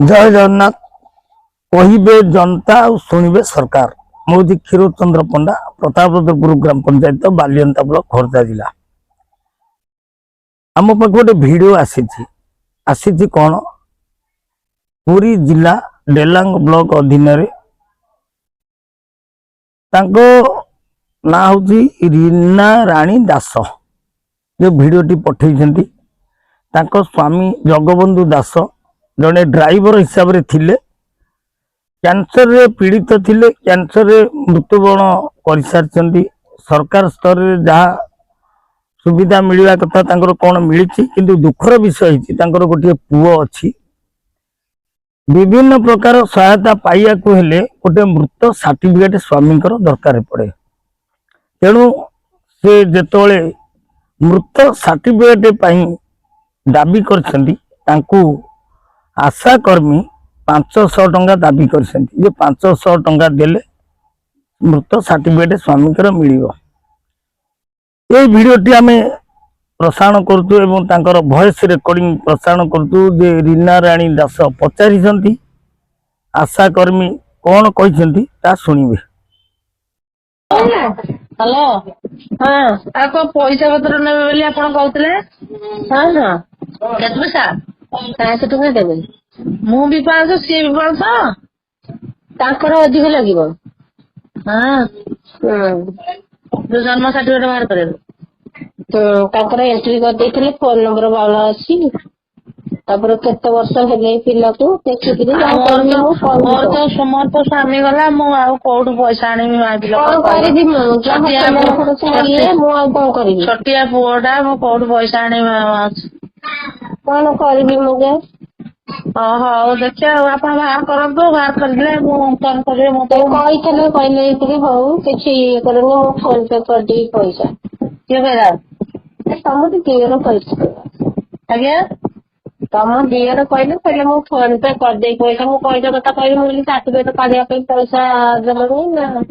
जय जगन्नाथ कहिबे जनता और शुणवे सरकार मोदी क्षीरोद चंद्र पंडा प्रतापपुर ग्राम पंचायत बालियंता ब्लॉक खोर्धा जिला आम पाख गोटे भिडियो आसी कौन पुरी जिला डेलांग ब्लॉक अधीन ना हूँ रीना राणी दास जो भिडियोटी पठेइछंती स्वामी जगबंधु दास जड़े ड्राइवर हिसाब से थिले कैंसर रे पीड़ित थिले कैंसर रे मृत्युवरण कर सारी सरकार स्तर रे जहाँ सुविधा मिलवा कथा तांकर कौन मिली किंतु दुखर विषय गोटे पुओ अच्छी विभिन्न प्रकार सहायता पाइया को हेले गोटे मृत सर्टिफिकेट स्वामी दरकार पड़े तेणु से जेतोले मृत सर्टिफिकेट दाबी कर आशा कर्मी 500 टंका दाबी कर 500 टंका देले मृत सर्टिफिकेट स्वामी मिल ये भिडियोटी आम प्रसारण करूँ वॉइस रेकर्डिंग प्रसारण करूँ जे रीना राणी दास पचारि आशा कर्मी कौन कहते शुणवे। हेलो हाँ आपको पैसा पत्र नेबे बोली आपण कहतले हां हां केत पैसा 500 टका देबे मु भी 500 सी भी 500 तांकर अधिक लागिवो हां जो जन्म सर्टिफिकेट बाहर करे तो तांकर एंट्री कर देथिले फोन नंबर वाला अछि तापर केते वर्ष हेले पिला को देखि और तो समर तो स्वामी गला मु आ कोड पैसा आनी माबिला कोन करिबी मु कोन करिबी छटिया पुओडा मु कोड पैसा आनी कोन करिबी मु गे हां देखिया आपन बाहर करबो बाहर करले मु कोन करबे मु तो कहले कि हो किछि करबो मु फोन पे कर दी पैसा के बेरा समझ के पैसा आज्ञा तुम दिएर कहले पहले मु फोन पे कर दे पैसा मु पैसा कथा कहले मु सर्टिफिकेट काढिया पे पैसा जमा नहीं ना